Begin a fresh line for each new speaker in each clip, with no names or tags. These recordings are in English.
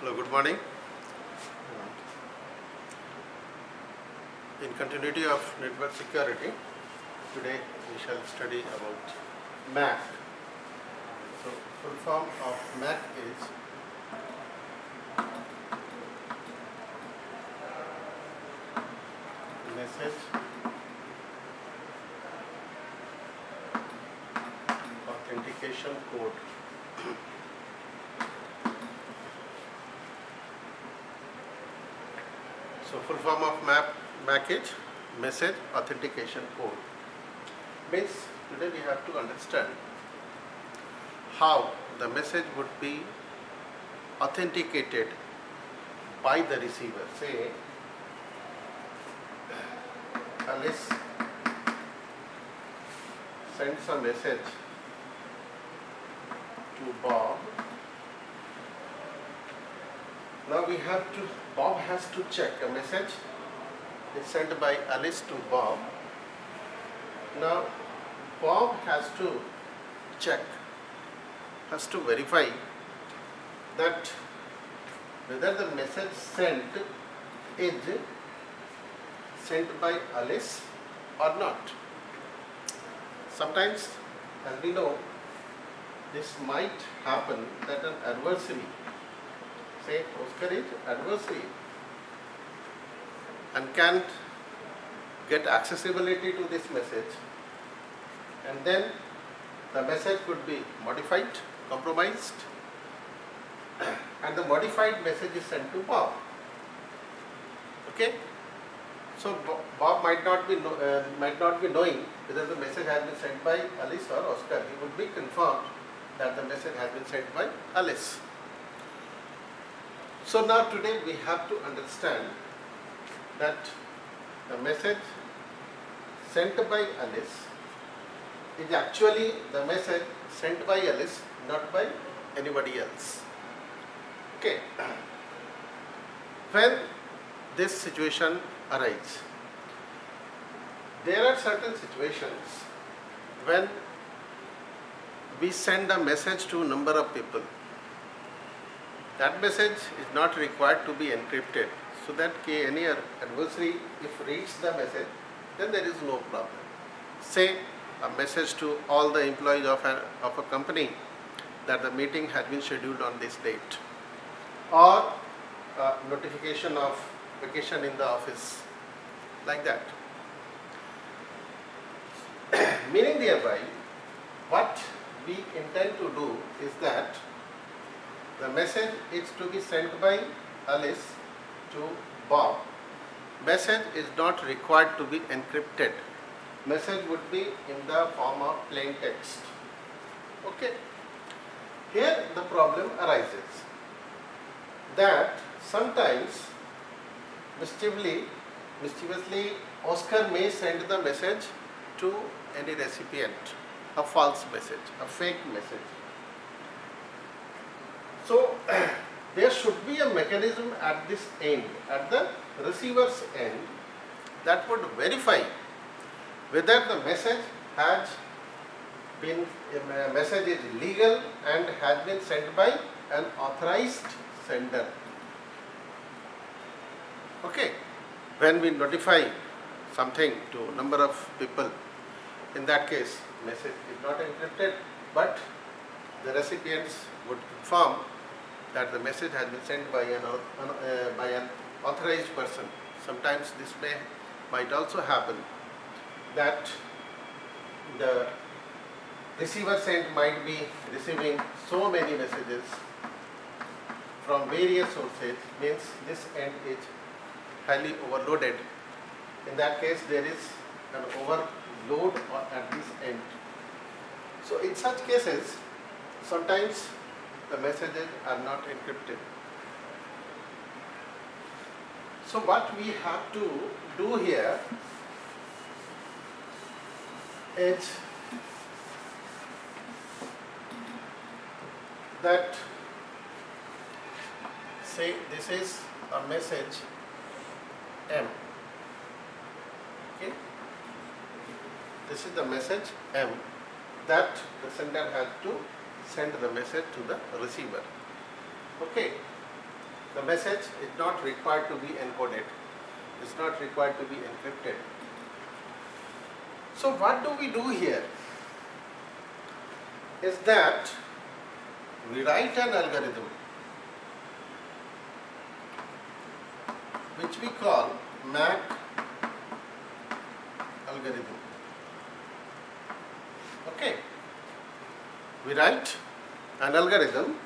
Hello, good morning. In continuity of network security, today we shall study about MAC. So, full form of MAC is Message Authentication Code. So, full form of MAC is Message Authentication Code. Means today we have to understand how the message would be authenticated by the receiver. Say Alice sends a message to Bob. Now Bob has to check a message is sent by Alice to Bob. Now Bob has to check, has to verify that whether the message sent is sent by Alice or not. Sometimes, as we know, this might happen that an adversary, say Oscar is adversary, and can't get accessibility to this message, and then the message could be modified, compromised, and the modified message is sent to Bob. Okay? So Bob might not be knowing whether the message has been sent by Alice or Oscar. He would be confirmed that the message has been sent by Alice. So now today we have to understand that the message sent by Alice is actually the message sent by Alice, not by anybody else. Okay. When this situation arises, there are certain situations when we send a message to a number of people. That message is not required to be encrypted, so that any adversary, if reads the message, then there is no problem. Say a message to all the employees of a company that the meeting had been scheduled on this date, or a notification of vacation in the office, like that. Meaning thereby, what we intend to do is that the message is to be sent by Alice to Bob. Message is not required to be encrypted. Message would be in the form of plain text. Okay. Here the problem arises that sometimes mischievously Oscar may send the message to any recipient, a false message, a fake message. So there should be a mechanism at this end, at the receiver's end, that would verify whether the message is legal and has been sent by an authorized sender. Okay, when we notify something to a number of people, in that case message is not encrypted, but the recipients would confirm that the message has been sent by an authorized person. Sometimes this might also happen that the receiver sent might be receiving so many messages from various sources, means this end is highly overloaded. In that case, there is an overload at this end. So in such cases, sometimes the messages are not encrypted. So what we have to do here is that, say this is a message M. Okay, this is the message M that the sender has to send the message to the receiver. Okay, the message is not required to be encoded, it's not required to be encrypted. So what do we do here is that we write an algorithm which we call MAC algorithm. Okay, we write an algorithm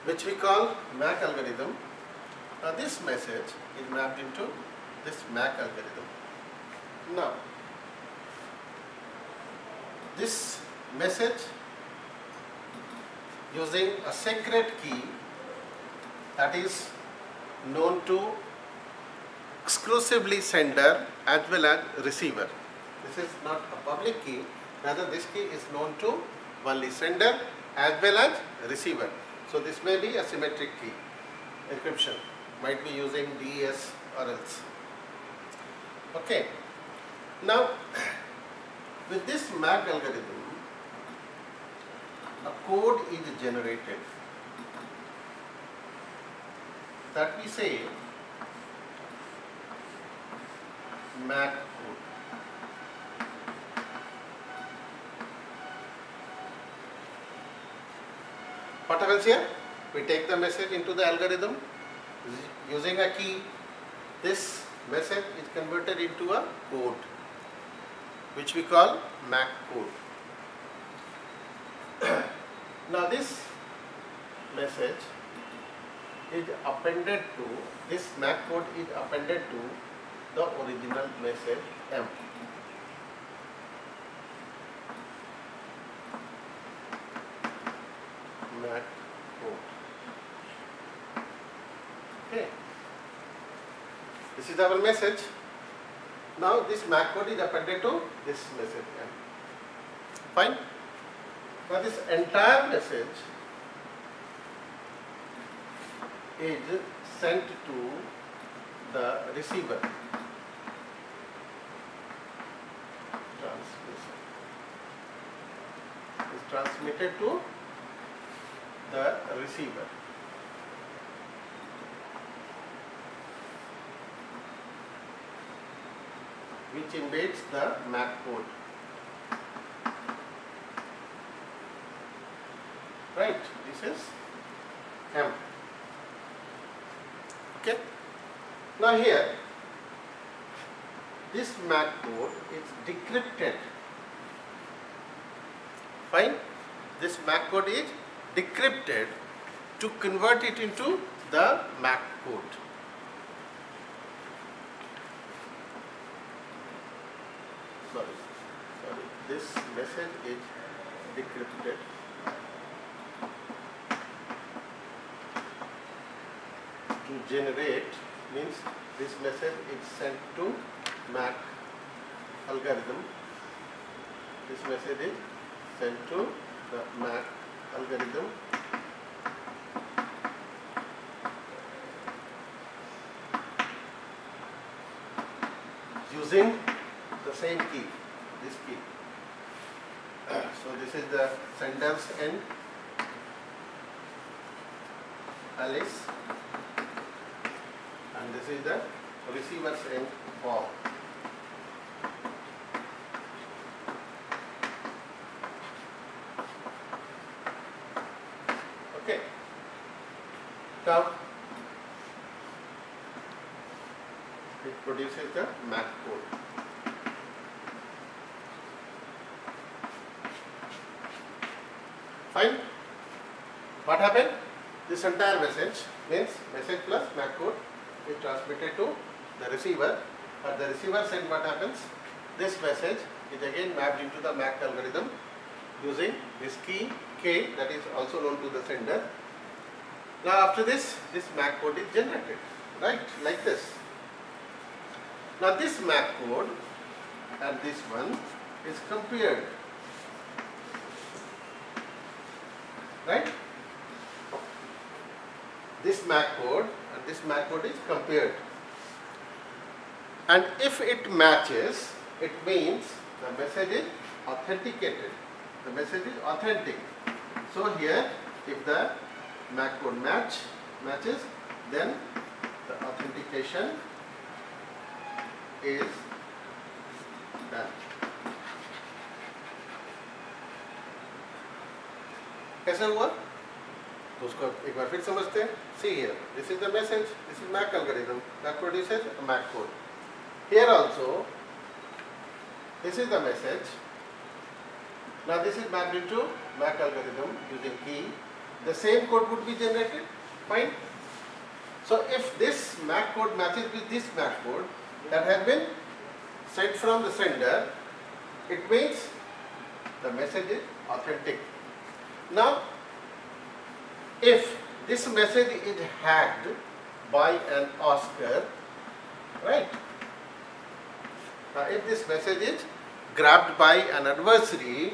which we call MAC algorithm. Now this message is mapped into this MAC algorithm. Now this message using a secret key that is known to exclusively sender as well as receiver. This is not a public key, rather this key is known to only sender as well as receiver. So this may be a symmetric key encryption, might be using DES or else. Okay. Now with this MAC algorithm, a code is generated that we say MAC code. What happens here? We take the message into the algorithm using a key. This message is converted into a code which we call MAC code. Now this message is appended to, this MAC code is appended to the original message M. MAC code. Okay. This is our message. Now this MAC code is appended to this message M. Fine. Now this entire message is sent to the receiver. Transmission is transmitted to the receiver. Which embeds the MAC code. Right, this is M. Okay. Now here, this MAC code is decrypted. Fine. This MAC code is decrypted to convert it into the MAC code. Sorry, this message is decrypted to generate, means this message is sent to MAC algorithm. This message is sent to the MAC algorithm using the same key, this key. So this is the sender's end, Alice, and this is the receiver's end, Paul. Okay. Now it produces the MAC code. Fine. What happened? This entire message means message plus MAC code is transmitted to the receiver. At the receiver's end, what happens? This message is again mapped into the MAC algorithm using this key K, that is also known to the sender. Now after this MAC code is generated, right, like this. Now this MAC code and this one is compared, right? This MAC code and this MAC code is compared, and if it matches, it means the message is authenticated. The message is authentic. So here, if the MAC code match, matches, then the authentication is done. कैसे हुआ तो उसको एक बार फिर समझते हैं. See here, this is the message, this is MAC algorithm that produces a MAC code. Here also, this is the message. Now this is mapped into MAC algorithm using key. The same code would be generated. Fine. So if this MAC code matches with this MAC code that has been sent from the sender, it means the message is authentic. Now, if this message is hacked by an Oscar, right? Now, if this message is grabbed by an adversary,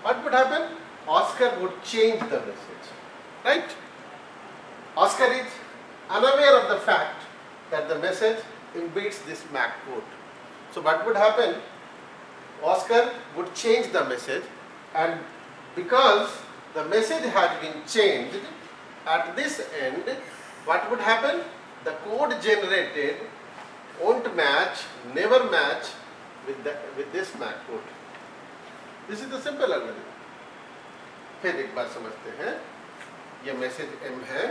what would happen? Oscar would change the message, right? Oscar is unaware of the fact that the message embeds this MAC code. So, what would happen? Oscar would change the message, and because the message has been changed at this end, what would happen? The code generated won't match, never match with this MAC code. This is the simple algorithm. फिर एक बार समझते हैं. ये message M है,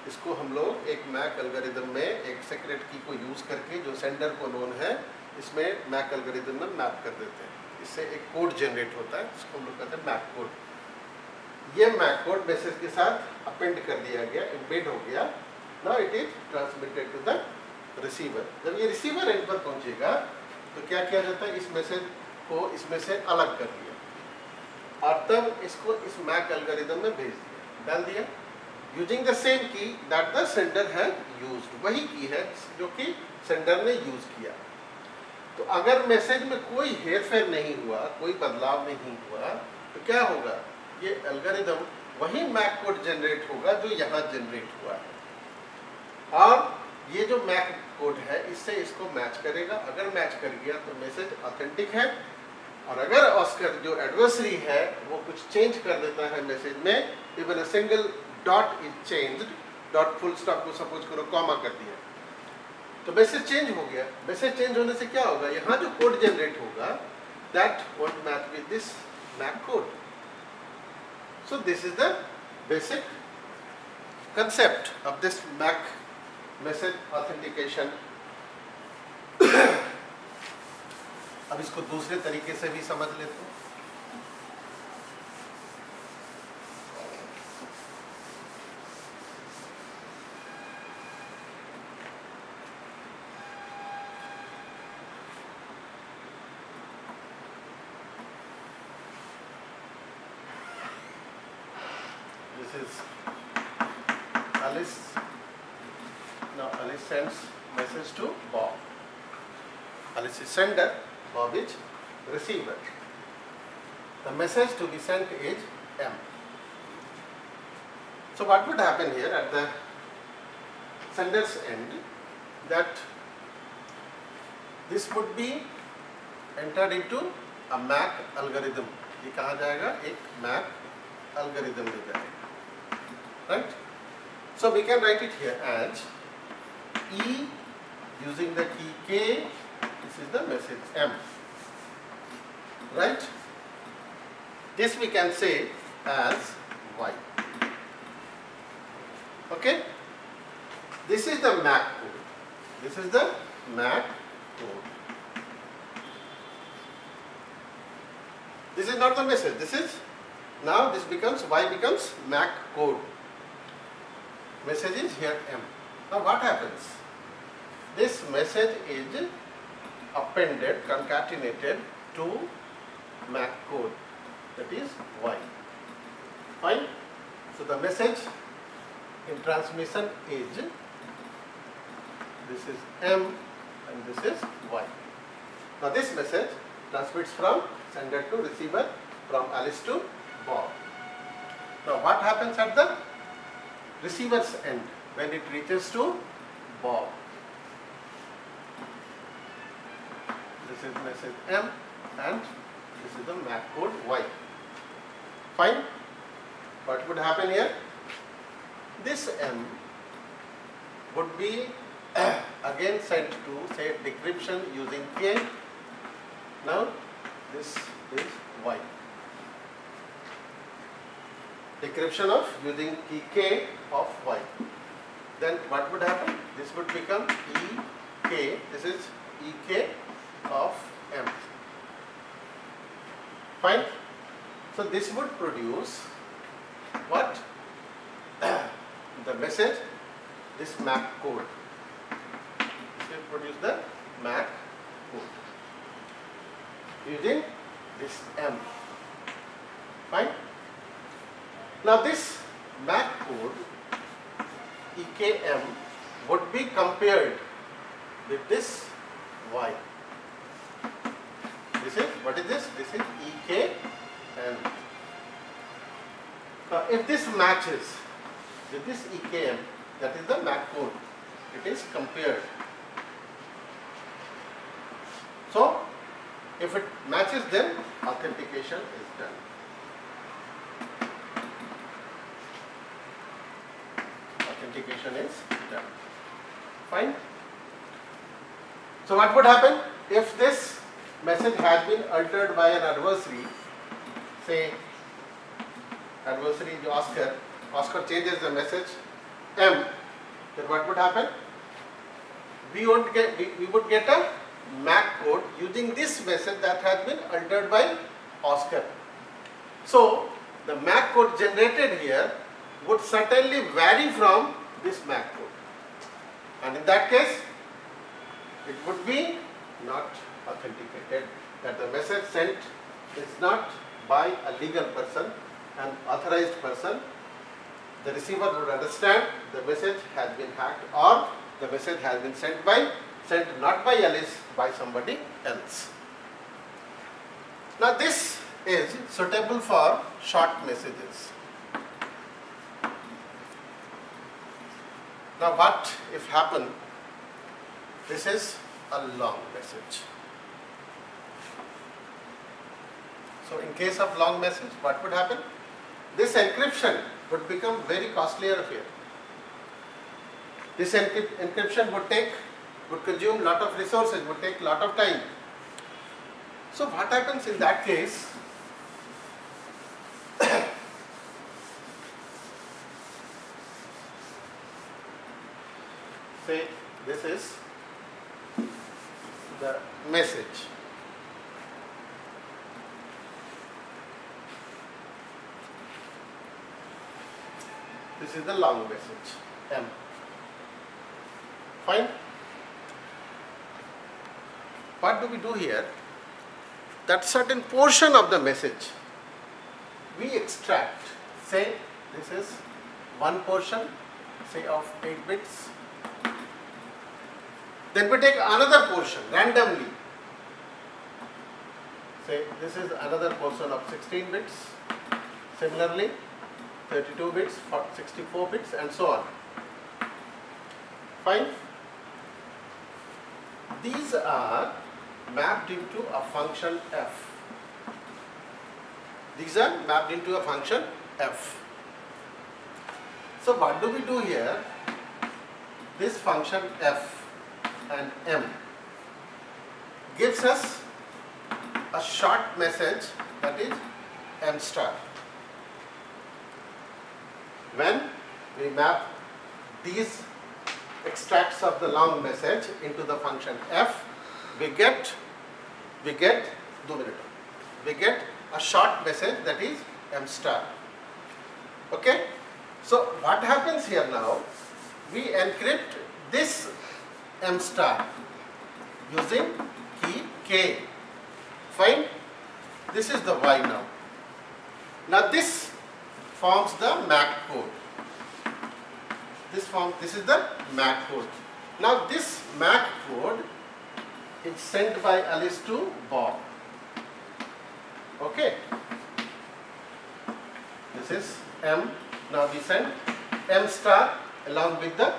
इसको हम लोग एक MAC algorithm में एक सीक्रेट की को यूज करके जो सेंडर को नोन है इसमें MAC algorithm में मैप कर देते हैं. इससे एक कोड जनरेट होता है जिसको हम लोग कहते हैं MAC कोड. ये MAC कोड मैसेज के साथ अपेंड कर दिया गया, एम्बेड हो गया. Now it is transmitted to the receiver. जब ये रिसीवर एंड पर पहुंचेगा तो क्या किया जाता है? इस मैसेज को इसमें से अलग कर दिया और तब इसको इस MAC एल्गोरिथम में भेज दिया, डाल दिया यूजिंग द सेम की that the sender has used. वही की है जो कि सेंडर ने यूज किया. तो अगर मैसेज में कोई हेरफेर नहीं हुआ, कोई बदलाव नहीं हुआ, तो क्या होगा? ये एल्गोरिथम वही MAC कोड जनरेट होगा जो यहाँ जनरेट हुआ है, और ये जो MAC कोड है इससे इसको मैच करेगा. अगर मैच कर गया तो मैसेज ऑथेंटिक है, और अगर ऑस्कर जो एडवर्सरी है वो कुछ चेंज कर देता है मैसेज में, even a single dot is changed, dot full stop को सपोज करो कॉमा कर दिया, तो मैसेज चेंज हो गया. मैसेज चेंज होने से क्या होगा? यहाँ जो कोड जनरेट होगा that won't match with this MAC code. So this is the basic concept of this MAC message authentication. अब इसको दूसरे तरीके से भी समझ लेते हैं. This is Alice. Now Alice sends message to Bob. Alice is sender, Bob is receiver. The message to be sent is M. So what would happen here at the sender's end? That this would be entered into a MAC algorithm. ये कहाँ जाएगा? एक MAC algorithm में जाएगा. Right? So we can write it here as E using the key K. This is the message M. Right? This we can say as Y. Okay? This is the MAC code. This is the MAC code. This is not the message. This is now this becomes Y becomes MAC code. Message is here M. Now what happens? This message is appended, concatenated to MAC code, that is Y. Fine. So the message in transmission is, this is M and this is Y. Now this message transmits from sender to receiver, from Alice to Bob. Now what happens at the receiver's end when it reaches to Bob? This is message M and this is the MAC code Y. Fine. What would happen here? This M would be again sent to, say, decryption using K. Now this is Y. Decryption of using key K of Y. Then what would happen? This would become EK. This is EK of M. Fine. So this would produce what? The message, this MAC code. This will produce the MAC code using this M. Fine. Now this MAC code EKM would be compared with this Y. This is, what is this? This is EKM. Now if this matches with this EKM, that is the MAC code, it is compared. So if it matches, then authentication is done. Authentication is done. Fine. So what would happen if this message has been altered by an adversary? Say adversary is Oscar. Oscar changes the message M. Then what would happen? We would get a MAC code using this message that has been altered by Oscar. So the MAC code generated here would certainly vary from this MAC code, and in that case it would be not authenticated, that the message sent is not by a legal person, an authorized person. The receiver would understand the message has been hacked, or the message has been sent not by Alice, by somebody else. Now this is suitable for short messages. Now what if happen, this is a long message. So in case of long message, what would happen? This encryption would become very costlier affair. This encryption would consume lot of resources, would take lot of time. So what happens in that case? Say this is the message. This is the long message, M. Fine. What do we do here? That certain portion of the message we extract. Say this is one portion, say of 8 bits. Then we take another portion randomly. Say this is another portion of 16 bits. Similarly, 32 bits, 64 bits, and so on. Fine. These are mapped into a function f. These are mapped into a function f. So what do we do here? This function f and m gives us a short message, that is m star. When we map these extracts of the long message into the function f, we get a short message, that is m star. Okay. So what happens here now? We encrypt this m star using key k. Fine. This is the y now. Now this forms the MAC code. This is the MAC code. Now this MAC code is sent by Alice to Bob. Okay. This is M. Now we send M star along with the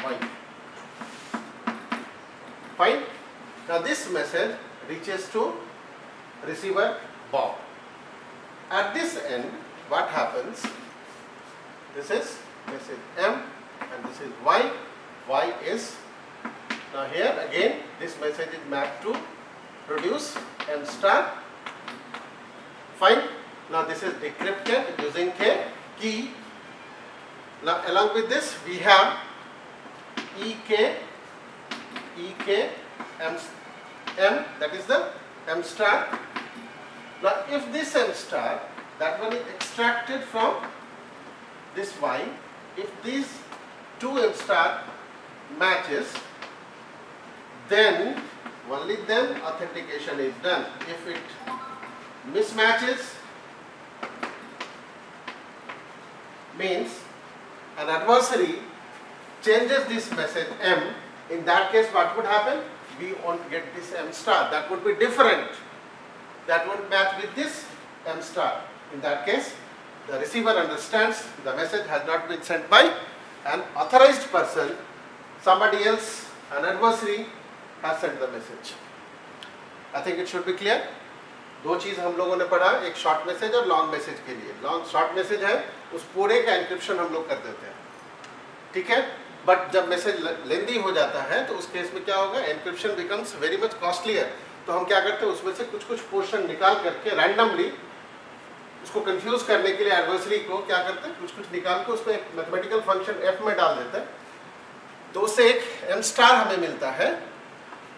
Y. Fine. Now this message reaches to receiver Bob. At this end, what happens? this is M and this is Y. Y is, now here again this message is mapped to produce M star. Fine. Now this is decrypted using a key. Now along with this we have EK M, that is the M star. Now if this M star, that one is extracted from this Y, if these two M star matches, then only then authentication is done. If it mismatches, means an adversary changes this message M, in that case what would happen? We won't get this M star, that would be different, that would match with this M star. In that case the receiver understands the message has not been sent by an authorized person, somebody else, an adversary has sent the message. I think it should be clear. दो चीज़ हम लोगों ने पढ़ा, एक short message और long message के लिए. Long short message है उस पूरे का एन्क्रिप्शन हम लोग कर देते हैं, ठीक है. बट जब मैसेज लेंदी हो जाता है तो उस केस में क्या होगा, encryption becomes very much costlier. तो हम क्या करते हैं, उसमें से कुछ कुछ पोर्शन निकाल करके रैंडमली उसको कंफ्यूज करने के लिए एडवर्सरी को क्या करते हैं, कुछ कुछ निकाल के उसको एक मैथमेटिकल फंक्शन एफ में डाल देते हैं. तो उससे एक एम स्टार हमें मिलता है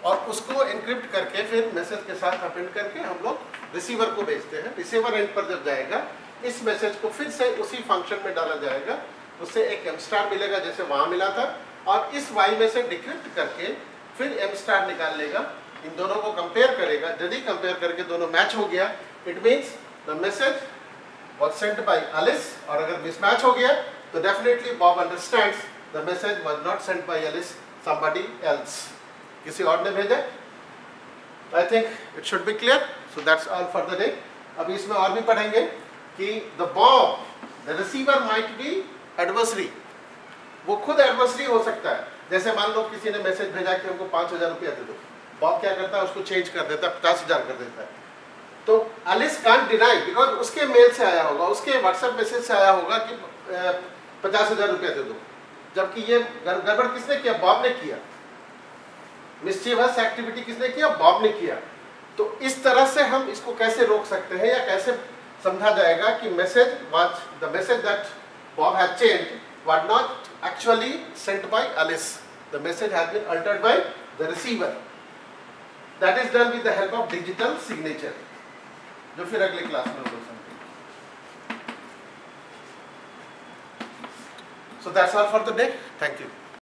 और उसको एनक्रिप्ट करके फिर मैसेज के साथ अपेंड करके हम लोग रिसीवर को भेजते हैं. रिसीवर एंड पर जब जाएगा इस मैसेज को फिर से उसी फंक्शन में डाला जाएगा, उससे एक एम स्टार मिलेगा जैसे वहाँ मिला था, और इस वाई में से डिक्रिप्ट करके फिर एम स्टार निकाल लेगा. इन दोनों को कंपेयर करेगा, यदि कंपेयर करके दोनों मैच हो गया, it means the message was sent by Alice, और अगर मिसमैच हो गया तो definitely Bob understands the message was not sent by Alice, somebody else, किसी और ने भेजा. I think it should be clear. So that's all for the day. अभी इसमें और भी पढ़ेंगे कि the Bob, the receiver might be adversary, वो खुद एडवर्सरी हो सकता है. जैसे मान लो किसी ने मैसेज भेजा कि हमको 5,000 रुपया दे दो, बॉब क्या करता है, उसको चेंज कर देता है, 50,000 कर देता है. तो एलिस कांट डिनाई, बिकॉज उसके मेल से आया होगा, उसके व्हाट्सएप मैसेज से आया होगा कि 50,000 रुपया दे दो, जबकि ये गड़बड़ किसने किया, बॉब ने किया. मिस्चीवस एक्टिविटी किसने किया, बॉब ने किया. तो इस तरह से हम इसको कैसे रोक सकते हैं, या कैसे समझा जाएगा कि message was, the message that Bob had changed was not actually sent by Alice, the message has been altered by the receiver. That is done with the help of digital signature, जो फिर अगले class में हम लोग समझेंगे. So that's all for the day. Thank you.